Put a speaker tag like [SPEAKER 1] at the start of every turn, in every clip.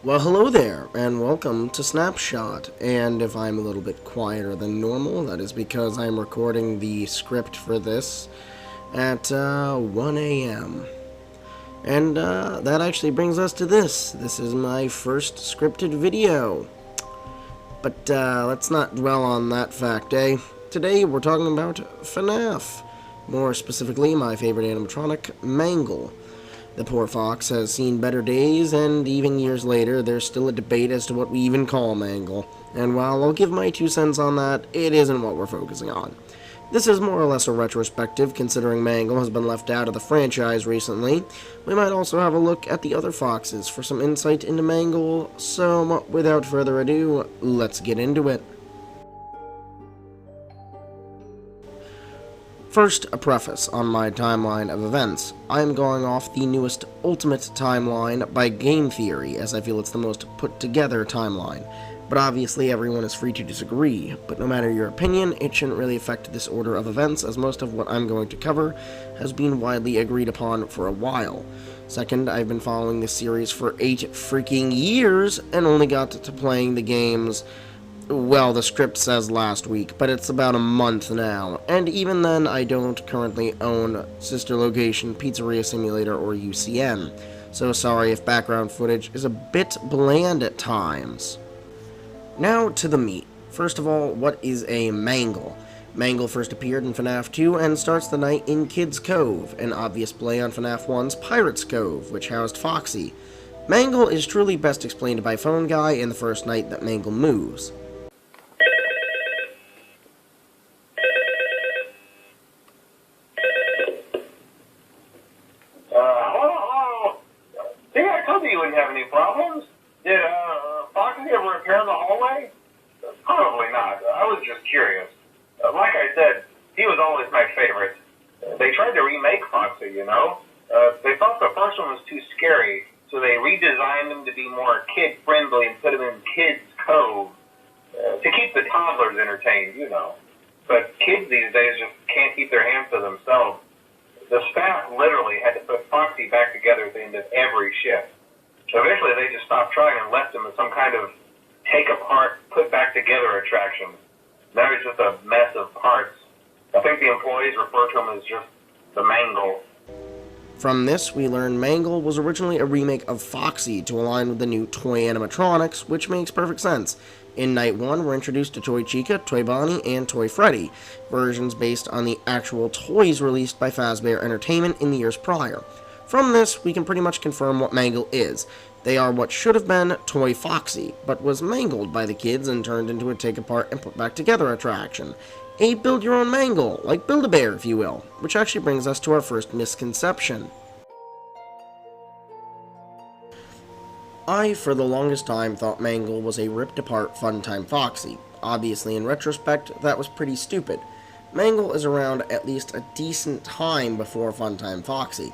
[SPEAKER 1] Well, hello there, and welcome to Snapshot. And if I'm a little bit quieter than normal, that is because I'm recording the script for this at 1 a.m. And that actually brings us to this. This is my first scripted video. But let's not dwell on that fact, eh? Today we're talking about FNAF. More specifically, my favorite animatronic, Mangle. The poor fox has seen better days, and even years later, there's still a debate as to what we even call Mangle. And while I'll give my 2 cents on that, it isn't what we're focusing on. This is more or less a retrospective, considering Mangle has been left out of the franchise recently. We might also have a look at the other foxes for some insight into Mangle, so without further ado, let's get into it. First, a preface on my timeline of events. I am going off the newest Ultimate timeline by Game Theory, as I feel it's the most put-together timeline. But obviously everyone is free to disagree, but no matter your opinion, it shouldn't really affect this order of events, as most of what I'm going to cover has been widely agreed upon for a while. Second, I've been following this series for 8 freaking years, and only got to playing the games, well, the script says last week, but it's about a month now, and even then I don't currently own Sister Location, Pizzeria Simulator, or UCN, so sorry if background footage is a bit bland at times. Now to the meat. First of all, what is a Mangle? Mangle first appeared in FNAF 2 and starts the night in Kid's Cove, an obvious play on FNAF 1's Pirate's Cove, which housed Foxy. Mangle is truly best explained by Phone Guy in the first night that Mangle moves.
[SPEAKER 2] Hello? See, I told you wouldn't have any problems. Did, Foxy ever appear in the hallway? Probably not. I was just curious. Like I said, he was always my favorite. They tried to remake Foxy, you know? They thought the first one was too scary, so they redesigned him to be more kid-friendly and put him in Kid's Cove. To keep the toddlers entertained, you know. But kids these days just can't keep their hands to themselves. The staff literally had to put Foxy back together at the end of every shift. Eventually, they just stopped trying and left him as some kind of take-apart, put-back-together attraction. Now he's just a mess of parts. I think the employees refer to him as just the Mangle.
[SPEAKER 1] From this, we learn Mangle was originally a remake of Foxy to align with the new toy animatronics, which makes perfect sense. In Night 1, we're introduced to Toy Chica, Toy Bonnie, and Toy Freddy, versions based on the actual toys released by Fazbear Entertainment in the years prior. From this, we can pretty much confirm what Mangle is. They are what should have been Toy Foxy, but was mangled by the kids and turned into a take-apart and put-back-together attraction. A build-your-own Mangle, like Build-A-Bear, if you will, which actually brings us to our first misconception. I, for the longest time, thought Mangle was a ripped-apart Funtime Foxy. Obviously, in retrospect, that was pretty stupid. Mangle is around at least a decent time before Funtime Foxy.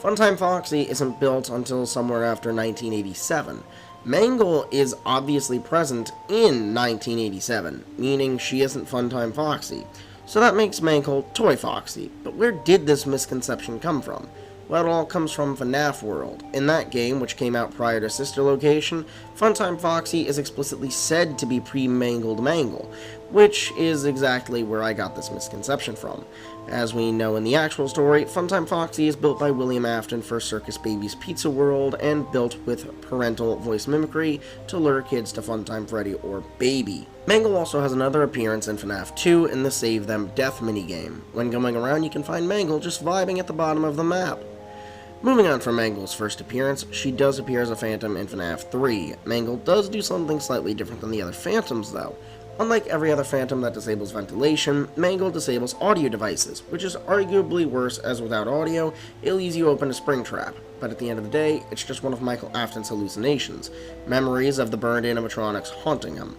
[SPEAKER 1] Funtime Foxy isn't built until somewhere after 1987. Mangle is obviously present in 1987, meaning she isn't Funtime Foxy. So that makes Mangle Toy Foxy. But where did this misconception come from? Well, it all comes from FNAF World. In that game, which came out prior to Sister Location, Funtime Foxy is explicitly said to be pre-mangled Mangle, which is exactly where I got this misconception from. As we know in the actual story, Funtime Foxy is built by William Afton for Circus Baby's Pizza World and built with parental voice mimicry to lure kids to Funtime Freddy or Baby. Mangle also has another appearance in FNAF 2 in the Save Them Death minigame. When going around, you can find Mangle just vibing at the bottom of the map. Moving on from Mangle's first appearance, she does appear as a phantom in FNAF 3. Mangle does do something slightly different than the other phantoms, though. Unlike every other phantom that disables ventilation, Mangle disables audio devices, which is arguably worse, as without audio, it leaves you open to Springtrap. But at the end of the day, it's just one of Michael Afton's hallucinations, memories of the burned animatronics haunting him.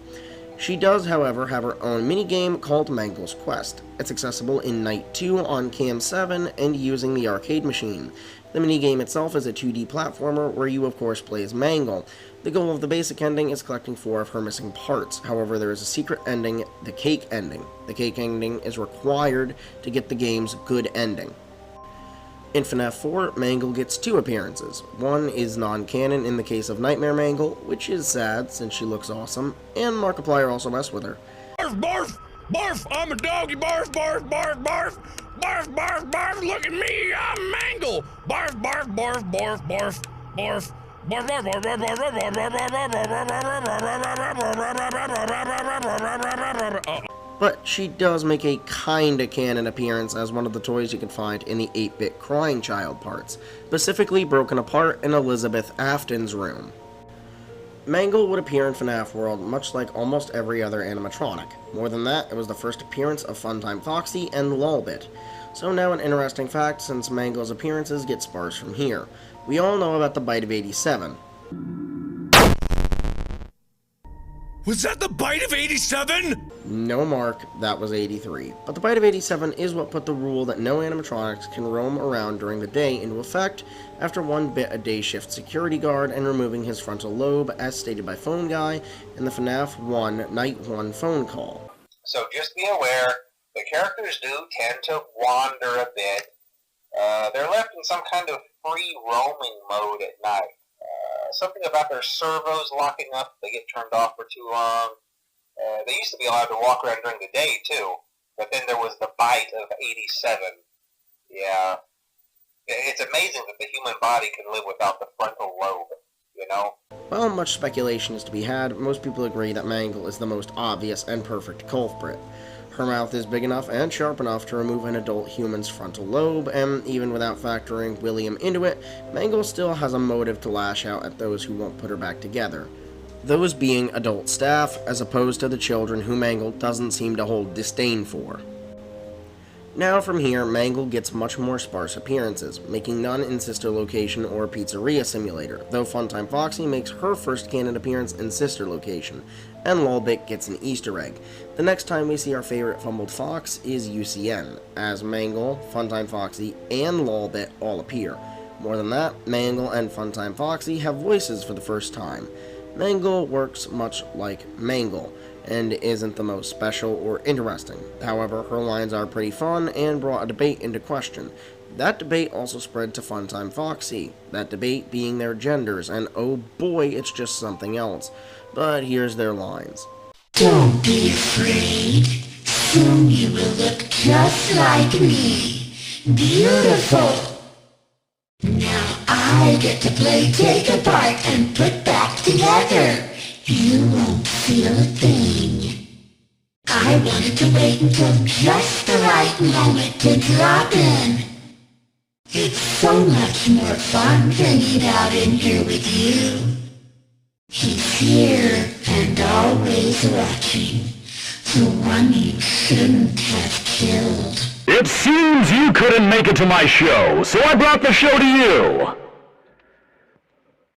[SPEAKER 1] She does, however, have her own minigame called Mangle's Quest. It's accessible in Night 2 on Cam 7 and using the arcade machine. The minigame itself is a 2D platformer where you, of course, play as Mangle. The goal of the basic ending is collecting 4 of her missing parts. However, there is a secret ending, the cake ending. The cake ending is required to get the game's good ending. In FNAF 4, Mangle gets 2 appearances. One is non-canon in the case of Nightmare Mangle, which is sad since she looks awesome, and Markiplier also messed with her.
[SPEAKER 3] Barf, barf, barf, I'm a doggy, barf, barf, barf, barf, barf, barf, barf, look at me, I'm Mangle, barf, barf, barf, barf, barf, barf, barf, barf, barf, barf, barf.
[SPEAKER 1] But she does make a kinda canon appearance as one of the toys you can find in the 8-bit Crying Child parts, specifically broken apart in Elizabeth Afton's room. Mangle would appear in FNAF World much like almost every other animatronic. More than that, it was the first appearance of Funtimefoxy and Lolbit. So now an interesting fact, since Mangle's appearances get sparse from here. We all know about the Bite of 87.
[SPEAKER 3] Was that the Bite of 87?
[SPEAKER 1] No, Mark, that was 83. But the Bite of 87 is what put the rule that no animatronics can roam around during the day into effect after one bit a day shift security guard and removing his frontal lobe, as stated by Phone Guy in the FNAF 1 Night 1 phone call.
[SPEAKER 2] So just be aware, the characters do tend to wander a bit. They're left in some kind of free roaming mode at night. Something about their servos locking up, they get turned off for too long. They used to be allowed to walk around during the day, too. But then there was the Bite of 87. Yeah. It's amazing that the human body can live without the frontal lobe, you know?
[SPEAKER 1] While much speculation is to be had, most people agree that Mangle is the most obvious and perfect culprit. Her mouth is big enough and sharp enough to remove an adult human's frontal lobe, and even without factoring William into it, Mangle still has a motive to lash out at those who won't put her back together. Those being adult staff, as opposed to the children who Mangle doesn't seem to hold disdain for. Now from here, Mangle gets much more sparse appearances, making none in Sister Location or Pizzeria Simulator, though Funtimefoxy makes her first canon appearance in Sister Location, and Lolbit gets an Easter egg. The next time we see our favorite Fumbled Fox is UCN, as Mangle, Funtimefoxy, and Lolbit all appear. More than that, Mangle and Funtimefoxy have voices for the first time. Mangle works much like Mangle, and isn't the most special or interesting. However, her lines are pretty fun and brought a debate into question. That debate also spread to Funtimefoxy, that debate being their genders, and oh boy, it's just something else. But here's their lines.
[SPEAKER 4] Don't be afraid. Soon you will look just like me. Beautiful. Now I get to play take apart and put back together. You won't feel a thing. I wanted to wait until just the right moment to drop in. It's so much more fun hanging out in here with you. He's here and always watching. The one you shouldn't have killed.
[SPEAKER 5] It seems you couldn't make it to my show, so I brought the show to you.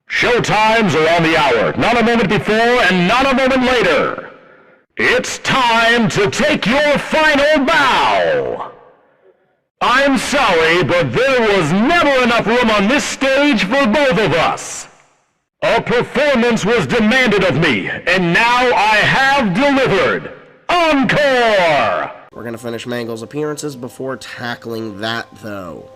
[SPEAKER 5] Show times are on the hour, not a moment before and not a moment later. It's time to take your final bow. I'm sorry, but there was never enough room on this stage for both of us. A performance was demanded of me, and now I have delivered. Encore!
[SPEAKER 1] We're gonna finish Mangle's appearances before tackling that, though.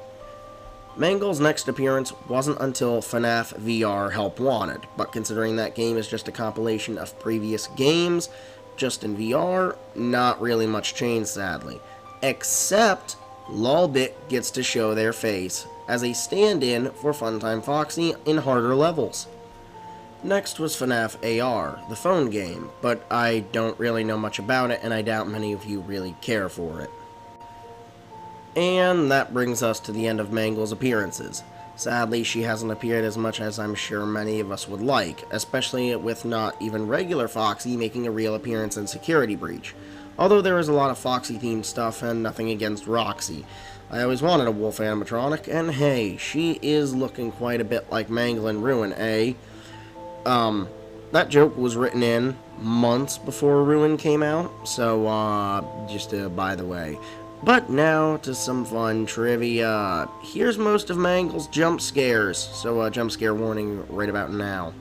[SPEAKER 1] Mangle's next appearance wasn't until FNAF VR Help Wanted, but considering that game is just a compilation of previous games, just in VR, not really much changed, sadly. Except, Lolbit gets to show their face as a stand-in for Funtimefoxy in harder levels. Next was FNAF AR, the phone game, but I don't really know much about it, and I doubt many of you really care for it. And that brings us to the end of Mangle's appearances. Sadly, she hasn't appeared as much as I'm sure many of us would like, especially with not even regular Foxy making a real appearance in Security Breach. Although there is a lot of Foxy-themed stuff and nothing against Roxy. I always wanted a wolf animatronic, and hey, she is looking quite a bit like Mangle in Ruin, eh? That joke was written in months before Ruin came out, so, just by the way. But now to some fun trivia. Here's most of Mangle's jump scares, so jump scare warning right about now.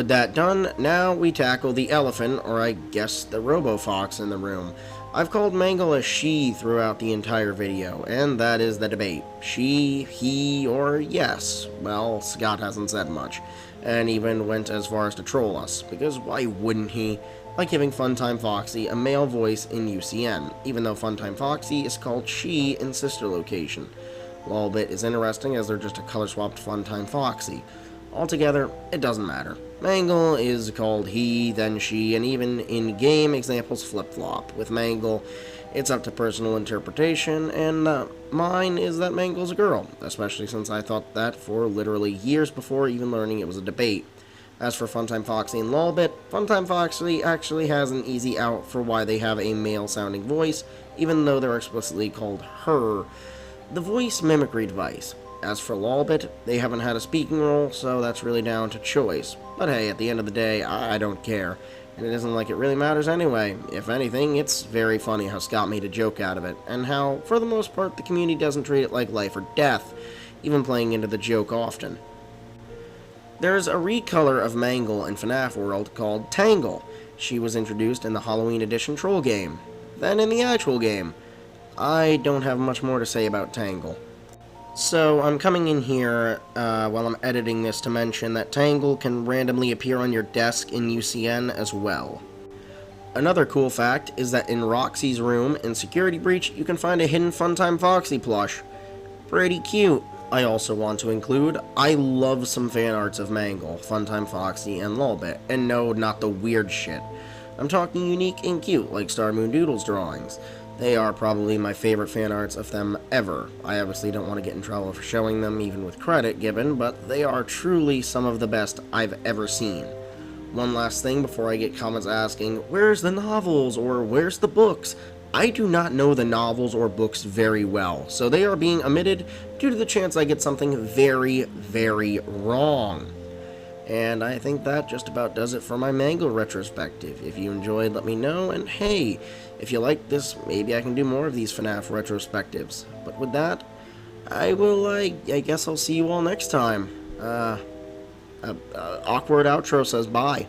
[SPEAKER 1] With that done, now we tackle the elephant, or I guess the robo-fox in the room. I've called Mangle a she throughout the entire video, and that is the debate. She, he, or yes. Well, Scott hasn't said much, and even went as far as to troll us, because why wouldn't he? By giving Funtime Foxy a male voice in UCN, even though Funtime Foxy is called she in Sister Location. Lolbit is interesting as they're just a color-swapped Funtime Foxy. Altogether, it doesn't matter. Mangle is called he, then she, and even in-game examples flip-flop. With Mangle, it's up to personal interpretation, and mine is that Mangle's a girl, especially since I thought that for literally years before even learning it was a debate. As for Funtime Foxy and Lolbit, Funtime Foxy actually has an easy out for why they have a male-sounding voice, even though they're explicitly called her, the voice mimicry device. As for Lolbit, they haven't had a speaking role, so that's really down to choice. But hey, at the end of the day, I don't care. And it isn't like it really matters anyway. If anything, it's very funny how Scott made a joke out of it, and how, for the most part, the community doesn't treat it like life or death, even playing into the joke often. There's a recolor of Mangle in FNAF World called Tangle. She was introduced in the Halloween Edition troll game. Then in the actual game. I don't have much more to say about Tangle. So, I'm coming in here while I'm editing this to mention that Tangle can randomly appear on your desk in UCN as well. Another cool fact is that in Roxy's room in Security Breach, you can find a hidden Funtime Foxy plush. Pretty cute. I also want to include, I love some fan arts of Mangle, Funtime Foxy, and Lolbit, and no, not the weird shit. I'm talking unique and cute, like Star Moon Doodle's drawings. They are probably my favorite fan arts of them ever. I obviously don't want to get in trouble for showing them even with credit given, but they are truly some of the best I've ever seen. One last thing before I get comments asking, where's the novels or where's the books? I do not know the novels or books very well, so they are being omitted due to the chance I get something very, very wrong. And I think that just about does it for my Mangle retrospective. If you enjoyed, let me know, and hey, if you like this, maybe I can do more of these FNAF retrospectives. But with that, I guess I'll see you all next time. Awkward outro says bye.